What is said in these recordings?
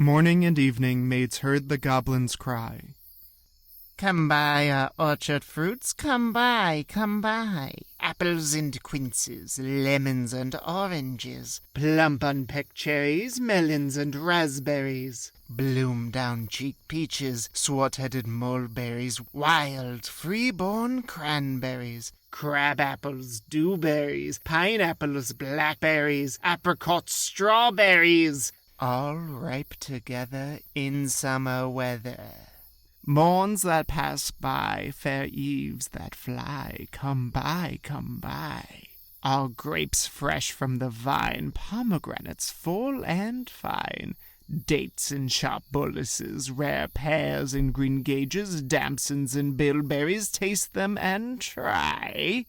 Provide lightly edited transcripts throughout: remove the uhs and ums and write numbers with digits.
Morning and evening maids heard the goblins cry, "Come buy our orchard fruits, come buy, come buy. Apples and quinces, lemons and oranges, plump unpecked cherries, melons and raspberries, bloom down cheek peaches, swart-headed mulberries, wild free-born cranberries, crab apples, dewberries, pineapples, blackberries, apricots, strawberries, all ripe together in summer weather. Morns that pass by, fair eves that fly, come buy, come buy. All grapes fresh from the vine, pomegranates full and fine, dates in sharp boluses, rare pears in green gauges, damsons and bilberries, taste them and try.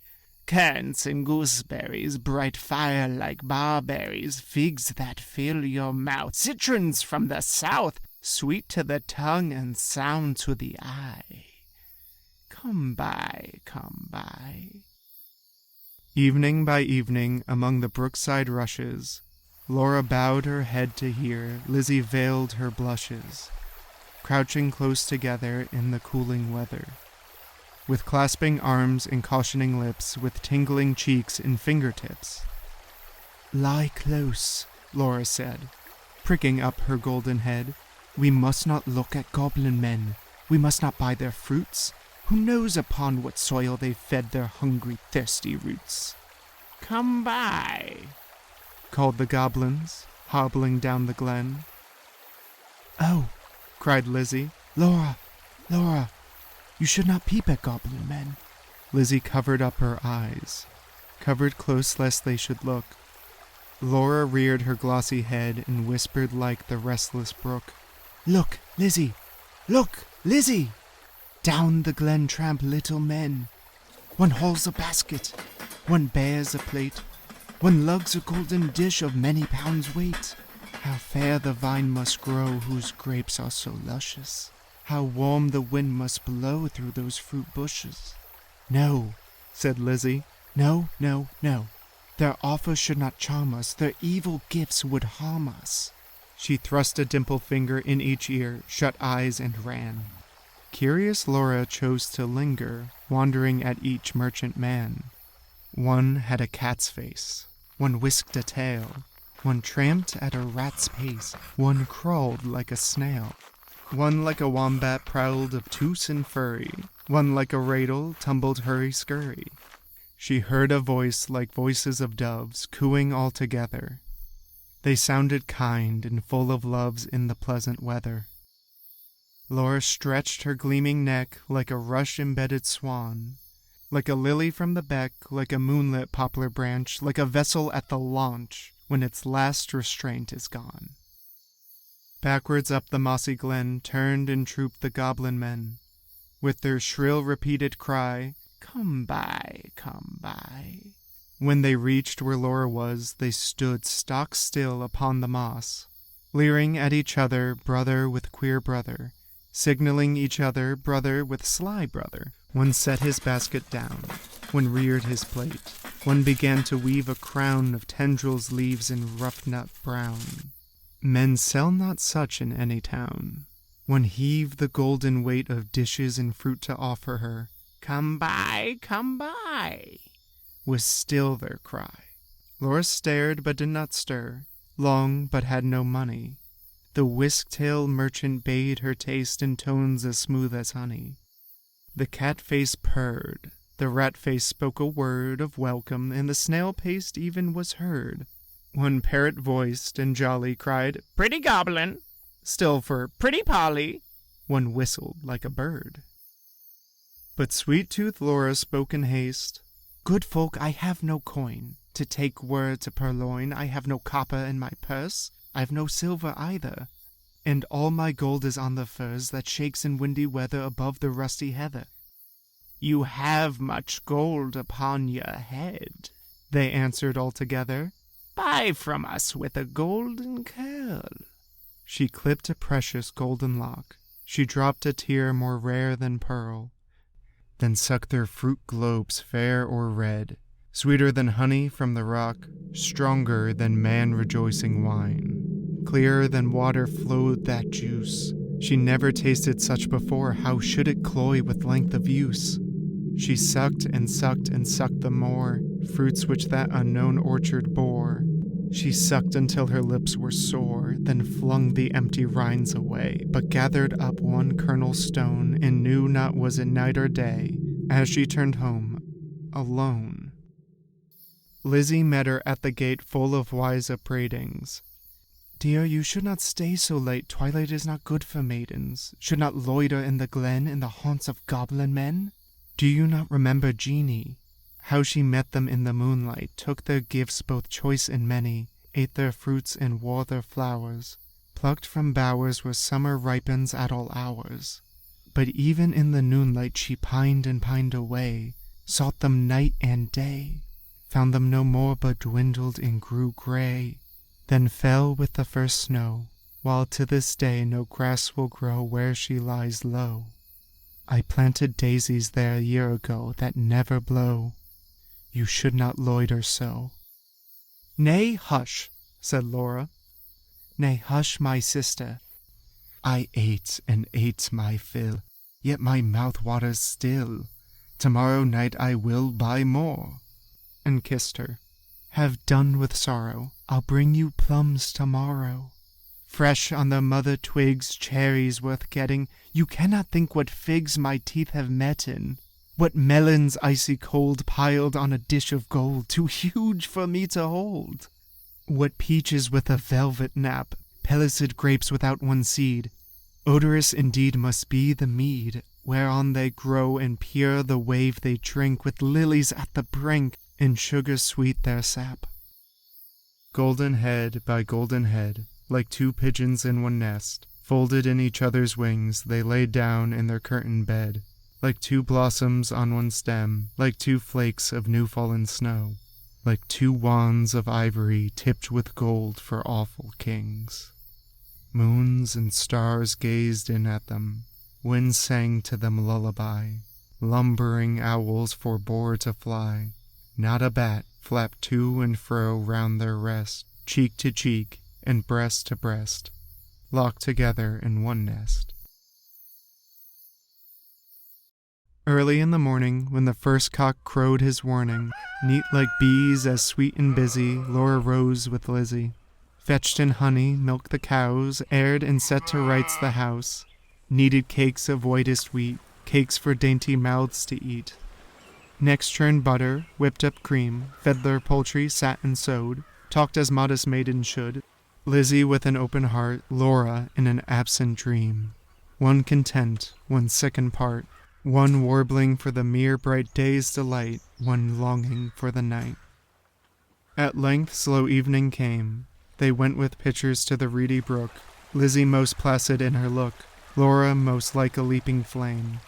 Currants and gooseberries, bright fire-like barberries, figs that fill your mouth, citrons from the south, sweet to the tongue and sound to the eye. Come buy, come buy. Evening by evening, among the brookside rushes, Laura bowed her head to hear, Lizzie veiled her blushes, crouching close together in the cooling weather. With clasping arms and cautioning lips, with tingling cheeks and fingertips. "Lie close," Laura said, pricking up her golden head. "We must not look at goblin men. We must not buy their fruits. Who knows upon what soil they fed their hungry, thirsty roots?" "Come buy," called the goblins, hobbling down the glen. "Oh," cried Lizzie. "Laura, Laura, you should not peep at goblin men." Lizzie covered up her eyes, covered close lest they should look. Laura reared her glossy head and whispered like the restless brook, "Look, Lizzie! Look, Lizzie! Down the glen tramp little men. One hauls a basket, one bears a plate, one lugs a golden dish of many pounds weight. How fair the vine must grow whose grapes are so luscious. How warm the wind must blow through those fruit bushes." "No," said Lizzie. "No, no, no. Their offers should not charm us. Their evil gifts would harm us." She thrust a dimpled finger in each ear, shut eyes, and ran. Curious Laura chose to linger, wondering at each merchant man. One had a cat's face, one whisked a tail, one tramped at a rat's pace, one crawled like a snail, one like a wombat prowled obtuse and furry, one like a radle tumbled hurry-scurry. She heard a voice like voices of doves, cooing all together. They sounded kind and full of loves in the pleasant weather. Laura stretched her gleaming neck like a rush-embedded swan, like a lily from the beck, like a moonlit poplar branch, like a vessel at the launch when its last restraint is gone. Backwards up the mossy glen turned and trooped the goblin men, with their shrill repeated cry, "Come buy, come buy." When they reached where Laura was, they stood stock still upon the moss, leering at each other, brother with queer brother, signaling each other, brother with sly brother. One set his basket down, one reared his plate, one began to weave a crown of tendrils, leaves, and rough nut brown. Men sell not such in any town. One heaved the golden weight of dishes and fruit to offer her. "Come buy, come buy," was still their cry. Laura stared but did not stir, long but had no money. The whisk-tailed merchant bade her taste in tones as smooth as honey. The cat-face purred, the rat-face spoke a word of welcome, and the snail-paced even was heard. One parrot-voiced and jolly cried, "Pretty goblin," still for "Pretty Polly," one whistled like a bird. But sweet-toothed Laura spoke in haste, "Good folk, I have no coin to take word to purloin. I have no copper in my purse, I've no silver either, and all my gold is on the furze that shakes in windy weather above the rusty heather." "You have much gold upon your head," they answered all together. "Buy from us with a golden curl." She clipped a precious golden lock. She dropped a tear more rare than pearl, then sucked their fruit globes fair or red, sweeter than honey from the rock, stronger than man-rejoicing wine. Clearer than water flowed that juice. She never tasted such before, how should it cloy with length of use? She sucked and sucked and sucked the more, fruits which that unknown orchard bore. She sucked until her lips were sore, then flung the empty rinds away, but gathered up one kernel stone, and knew not was it night or day, as she turned home, alone. Lizzie met her at the gate full of wise upbraidings. Dear, you should not stay so late, twilight is not good for maidens, should not loiter in the glen in the haunts of goblin men. Do you not remember Jeannie, how she met them in the moonlight, took their gifts both choice and many, ate their fruits and wore their flowers, plucked from bowers where summer ripens at all hours. But even in the noonlight she pined and pined away, sought them night and day, found them no more but dwindled and grew gray, then fell with the first snow, while to this day no grass will grow where she lies low. I planted daisies there a year ago that never blow. You should not loiter so. Nay, hush, said Laura. Nay, hush, my sister. I ate and ate my fill, yet my mouth waters still. Tomorrow night I will buy more. And kissed her. Have done with sorrow, I'll bring you plums tomorrow. Fresh on the mother twigs, cherries worth getting, you cannot think what figs my teeth have met in. What melons icy cold piled on a dish of gold, too huge for me to hold. What peaches with a velvet nap, pellucid grapes without one seed. Odorous indeed must be the mead, whereon they grow, and pure the wave they drink, with lilies at the brink, and sugar sweet their sap. Golden head by golden head, like two pigeons in one nest, folded in each other's wings, they lay down in their curtained bed, like two blossoms on one stem, like two flakes of new-fallen snow, like two wands of ivory tipped with gold for awful kings. Moons and stars gazed in at them, winds sang to them lullaby, lumbering owls forbore to fly. Not a bat flapped to and fro round their rest, cheek to cheek and breast to breast, locked together in one nest. Early in the morning, when the first cock crowed his warning, neat like bees, as sweet and busy, Laura rose with Lizzie. Fetched in honey, milked the cows, aired and set to rights the house, kneaded cakes of whitest wheat, cakes for dainty mouths to eat. Next churned butter, whipped up cream, fed their poultry, sat and sewed, talked as modest maidens should, Lizzie with an open heart, Laura in an absent dream. One content, one sick in part, one warbling for the mere bright day's delight, one longing for the night. At length slow evening came. They went with pitchers to the reedy brook, Lizzie most placid in her look, Laura most like a leaping flame.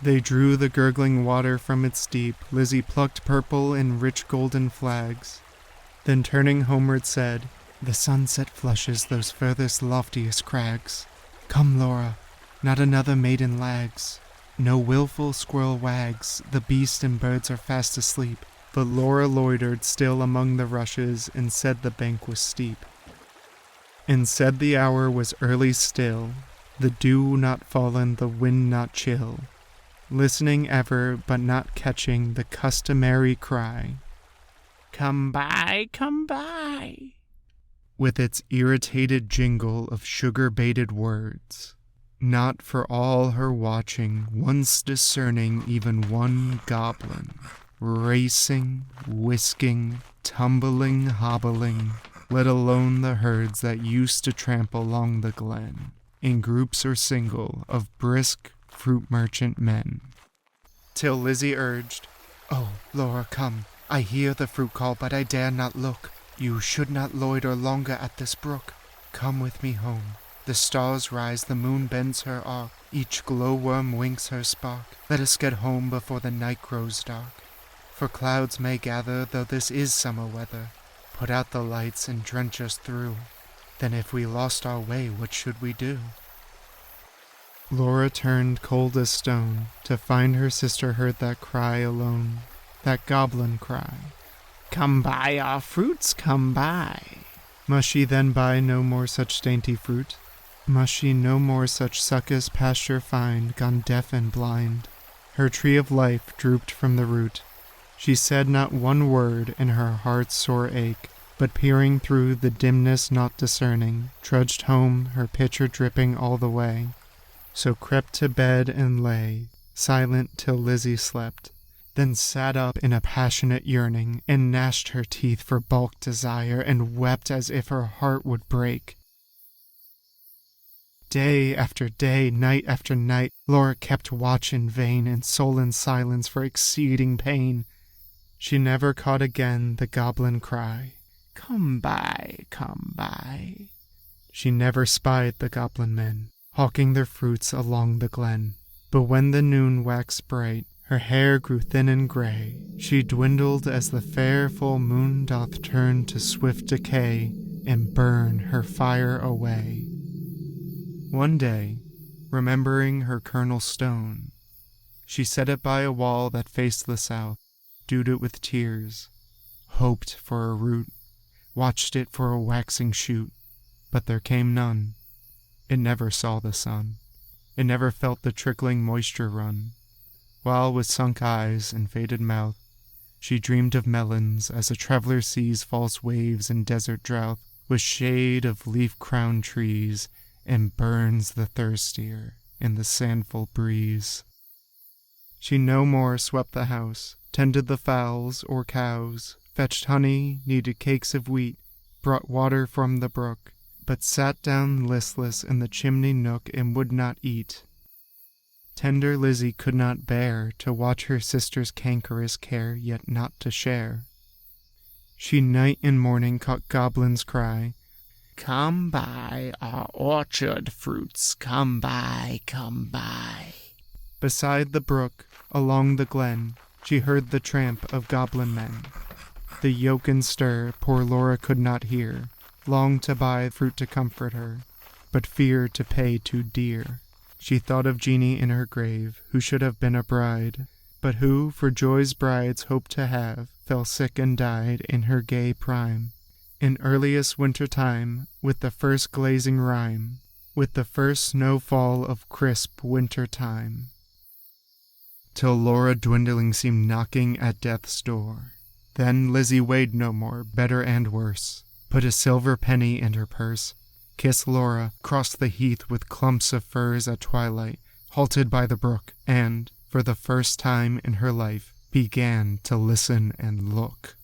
They drew the gurgling water from its deep, Lizzie plucked purple and rich golden flags. Then turning homeward said, The sunset flushes those furthest loftiest crags. Come, Laura, not another maiden lags. No wilful squirrel wags, the beast and birds are fast asleep. But Laura loitered still among the rushes, and said the bank was steep. And said the hour was early still, the dew not fallen, the wind not chill. Listening ever, but not catching the customary cry, Come by, come by, with its irritated jingle of sugar-baited words. Not for all her watching, once discerning even one goblin, racing, whisking, tumbling, hobbling, let alone the herds that used to tramp along the glen, in groups or single, of brisk fruit merchant men. Till Lizzie urged, Oh, Laura, come, I hear the fruit call, but I dare not look. You should not loiter longer at this brook. Come with me home. The stars rise, the moon bends her arc, each glowworm winks her spark. Let us get home before the night grows dark. For clouds may gather, though this is summer weather. Put out the lights and drench us through. Then if we lost our way, what should we do? Laura turned cold as stone, to find her sister heard that cry alone, that goblin cry. Come buy our fruits, come buy. Must she then buy no more such dainty fruit? Must she no more such succous pasture find, gone deaf and blind? Her tree of life drooped from the root. She said not one word in her heart's sore ache, but peering through the dimness not discerning, trudged home, her pitcher dripping all the way. So crept to bed and lay, silent till Lizzie slept, then sat up in a passionate yearning, and gnashed her teeth for balked desire, and wept as if her heart would break. Day after day, night after night, Laura kept watch in vain, and sullen silence for exceeding pain. She never caught again the goblin cry, "Come buy, come buy." She never spied the goblin men, hawking their fruits along the glen. But when the noon waxed bright, her hair grew thin and gray. She dwindled as the fair full moon doth turn to swift decay, and burn her fire away. One day, remembering her kernel stone, she set it by a wall that faced the south, dewed it with tears, hoped for a root, watched it for a waxing shoot, but there came none. It never saw the sun. It never felt the trickling moisture run, while with sunk eyes and faded mouth, she dreamed of melons as a traveler sees false waves in desert drought, with shade of leaf-crowned trees, and burns the thirstier in the sandful breeze. She no more swept the house, tended the fowls or cows, fetched honey, kneaded cakes of wheat, brought water from the brook, but sat down listless in the chimney nook and would not eat. Tender Lizzie could not bear to watch her sister's cankerous care, yet not to share. She night and morning caught goblins cry, "Come buy our orchard fruits, come buy, come buy." Beside the brook, along the glen, she heard the tramp of goblin men. The yoke and stir poor Laura could not hear, longed to buy fruit to comfort her, but feared to pay too dear. She thought of Jeannie in her grave, who should have been a bride, but who, for joy's brides hoped to have, fell sick and died in her gay prime. In earliest winter time, with the first glazing rime, with the first snowfall of crisp winter time, till Laura dwindling seemed knocking at death's door. Then Lizzie weighed no more, better and worse, put a silver penny in her purse, kissed Laura, crossed the heath with clumps of firs at twilight, halted by the brook, and, for the first time in her life, began to listen and look.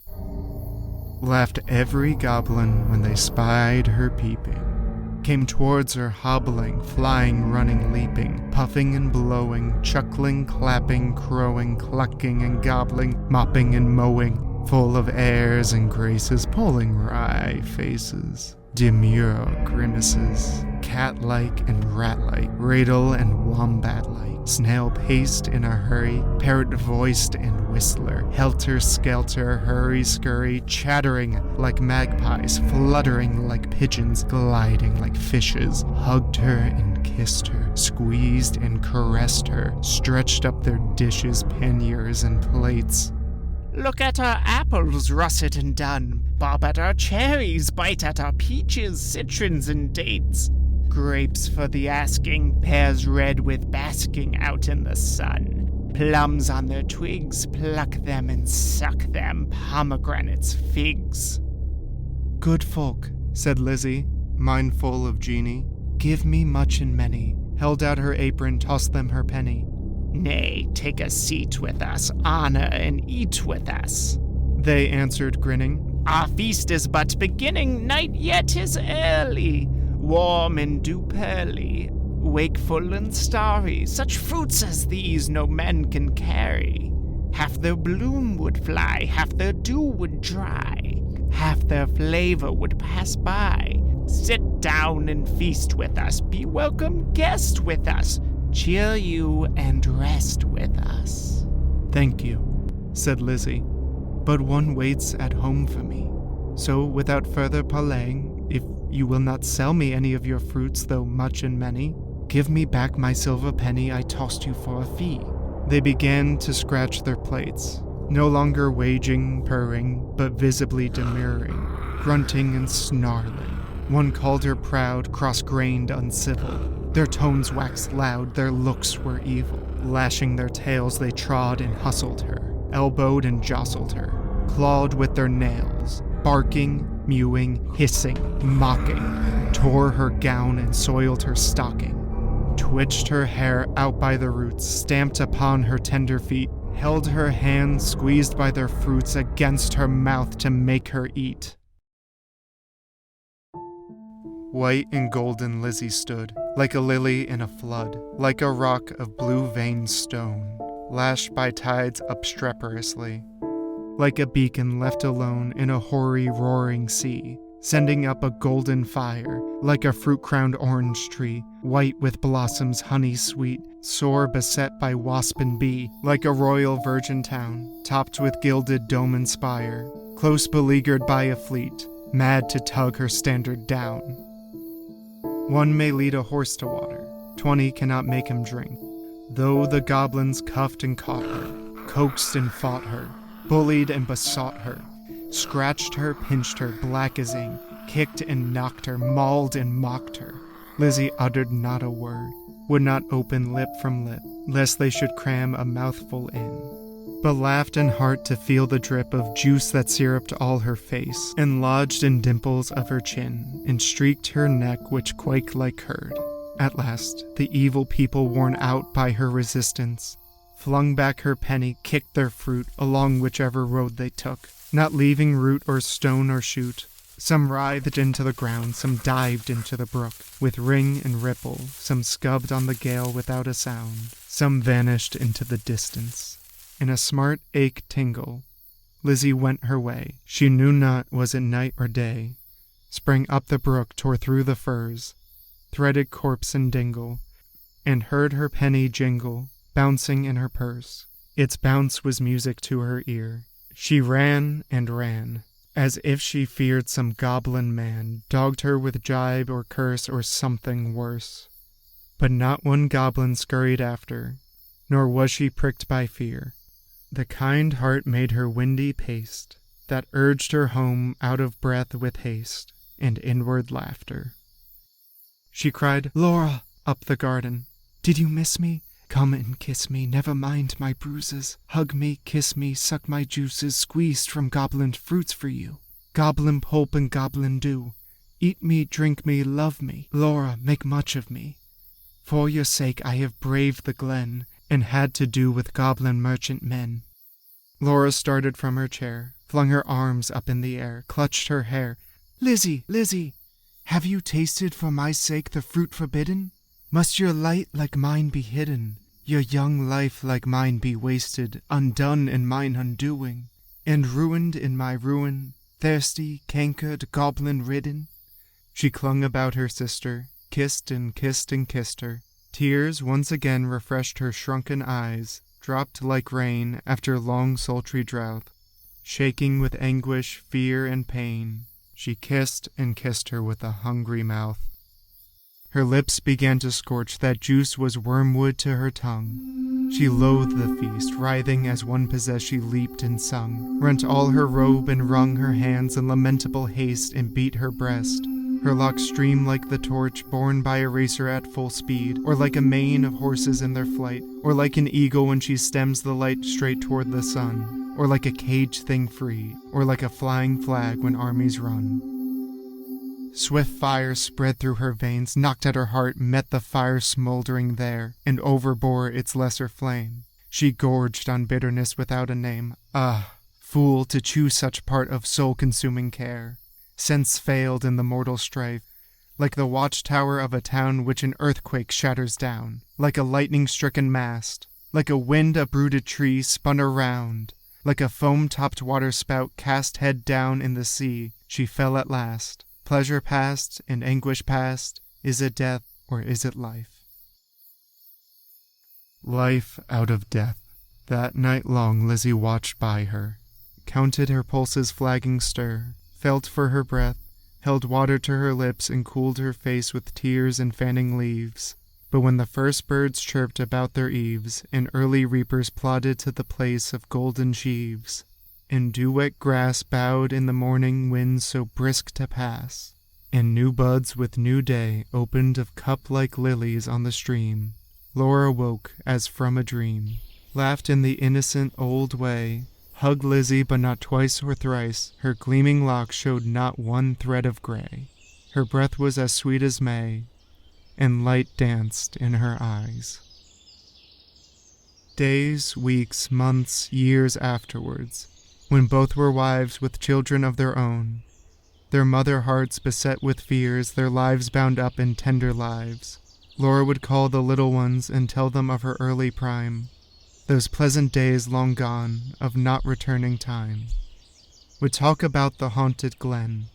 Laughed every goblin when they spied her peeping, came towards her hobbling, flying, running, leaping, puffing and blowing, chuckling, clapping, crowing, clucking and gobbling, mopping and mowing, full of airs and graces, pulling wry faces, demure grimaces, cat-like and rat-like, radle and wombat-like, snail-paced in a hurry, parrot-voiced and whistler, helter-skelter, hurry-scurry, chattering like magpies, fluttering like pigeons, gliding like fishes, hugged her and kissed her, squeezed and caressed her, stretched up their dishes, panniers, and plates. Look at our apples, russet and dun. Bob at our cherries, bite at our peaches, citrons and dates. Grapes for the asking, pears red with basking out in the sun. Plums on their twigs, pluck them and suck them, pomegranates, figs. "Good folk," said Lizzie, mindful of Jeannie, "give me much and many," held out her apron, tossed them her penny. "Nay, take a seat with us, honor and eat with us," they answered, grinning. "Our feast is but beginning, night yet is early, warm and dew-pearly, wakeful and starry, such fruits as these no man can carry. Half their bloom would fly, half their dew would dry, half their flavor would pass by. Sit down and feast with us, be welcome guest with us, cheer you and rest with us." "Thank you," said Lizzie, "but one waits at home for me. So without further parleying, if you will not sell me any of your fruits, though much and many, give me back my silver penny I tossed you for a fee." They began to scratch their plates, no longer waging, purring, but visibly demurring. grunting and snarling. One called her proud, cross-grained, uncivil. Their tones waxed loud, their looks were evil. Lashing their tails, they trod and hustled her, elbowed and jostled her, clawed with their nails, barking, mewing, hissing, mocking, tore her gown and soiled her stocking, twitched her hair out by the roots, stamped upon her tender feet, held her hands squeezed by their fruits against her mouth to make her eat. White and golden Lizzie stood, like a lily in a flood, like a rock of blue-veined stone, lashed by tides obstreperously, like a beacon left alone in a hoary, roaring sea, sending up a golden fire, like a fruit-crowned orange tree, white with blossoms honey sweet, sore beset by wasp and bee, like a royal virgin town, topped with gilded dome and spire, close beleaguered by a fleet, mad to tug her standard down. One may lead a horse to water, 20 cannot make him drink. Though the goblins cuffed and caught her, coaxed and fought her, bullied and besought her, scratched her, pinched her, black as ink, kicked and knocked her, mauled and mocked her, Lizzie uttered not a word, would not open lip from lip, lest they should cram a mouthful in, but laughed in heart to feel the drip of juice that syruped all her face, and lodged in dimples of her chin, and streaked her neck which quaked like curd. At last, the evil people, worn out by her resistance, flung back her penny, kicked their fruit along whichever road they took, not leaving root or stone or shoot. Some writhed into the ground, some dived into the brook, with ring and ripple, some scubbed on the gale without a sound, some vanished into the distance. In a smart ache tingle, Lizzie went her way. She knew not was it night or day. Sprang up the brook, tore through the furze, threaded corpse and dingle, and heard her penny jingle, bouncing in her purse. Its bounce was music to her ear. She ran and ran, as if she feared some goblin man dogged her with jibe or curse or something worse. But not one goblin scurried after, nor was she pricked by fear. The kind heart made her windy pace, that urged her home out of breath with haste and inward laughter. She cried, "Laura!" up the garden. "Did you miss me? Come and kiss me, never mind my bruises. Hug me, kiss me, suck my juices, squeezed from goblin fruits for you. Goblin pulp and goblin dew. Eat me, drink me, love me. Laura, make much of me. For your sake I have braved the glen, and had to do with goblin merchant men." Laura started from her chair, flung her arms up in the air, clutched her hair. "Lizzie, Lizzie, have you tasted for my sake the fruit forbidden? Must your light like mine be hidden, your young life like mine be wasted, undone in mine undoing, and ruined in my ruin, thirsty, cankered, goblin-ridden?" She clung about her sister, kissed and kissed and kissed her. Tears once again refreshed her shrunken eyes, dropped like rain after long sultry drought. Shaking with anguish, fear, and pain, she kissed and kissed her with a hungry mouth. Her lips began to scorch, that juice was wormwood to her tongue. She loathed the feast, writhing as one possessed she leaped and sung, rent all her robe and wrung her hands in lamentable haste and beat her breast. Her locks streamed like the torch borne by a racer at full speed, or like a mane of horses in their flight, or like an eagle when she stems the light straight toward the sun, or like a caged thing free, or like a flying flag when armies run. Swift fire spread through her veins, knocked at her heart, met the fire smoldering there, and overbore its lesser flame. She gorged on bitterness without a name. Ah, fool, to choose such part of soul-consuming care. Sense failed in the mortal strife, like the watchtower of a town which an earthquake shatters down, like a lightning-stricken mast, like a wind-uprooted tree spun around, like a foam-topped waterspout cast head down in the sea, she fell at last. Pleasure past and anguish past, is it death or is it life? Life out of death. That night long Lizzie watched by her, counted her pulse's flagging stir, felt for her breath, held water to her lips and cooled her face with tears and fanning leaves. But when the first birds chirped about their eaves, and early reapers plodded to the place of golden sheaves, and dew-wet grass bowed in the morning wind so brisk to pass, and new buds with new day opened of cup-like lilies on the stream, Laura woke as from a dream, laughed in the innocent old way, hugged Lizzie but not twice or thrice, her gleaming locks showed not one thread of gray, her breath was as sweet as May, and light danced in her eyes. Days, weeks, months, years afterwards, when both were wives with children of their own, their mother hearts beset with fears, their lives bound up in tender lives, Laura would call the little ones and tell them of her early prime, those pleasant days long gone, of not returning time. Would talk about the haunted glen,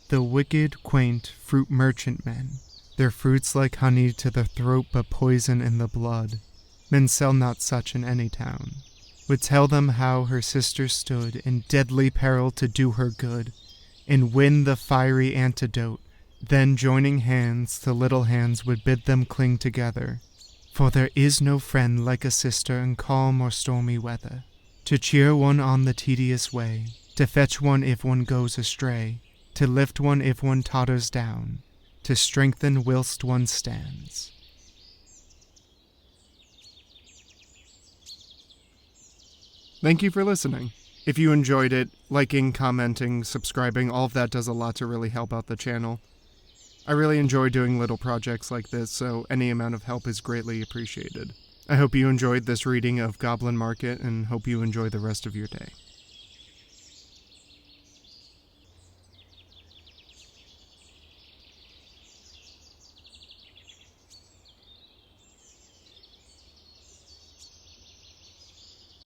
the wicked, quaint fruit merchant men, their fruits like honey to the throat but poison in the blood. Men sell not such in any town. Would tell them how her sister stood in deadly peril to do her good, and win the fiery antidote. Then joining hands, the little hands would bid them cling together. For there is no friend like a sister in calm or stormy weather, to cheer one on the tedious way, to fetch one if one goes astray, to lift one if one totters down, to strengthen whilst one stands. Thank you for listening. If you enjoyed it, liking, commenting, subscribing, all of that does a lot to really help out the channel. I really enjoy doing little projects like this, so any amount of help is greatly appreciated. I hope you enjoyed this reading of Goblin Market and hope you enjoy the rest of your day.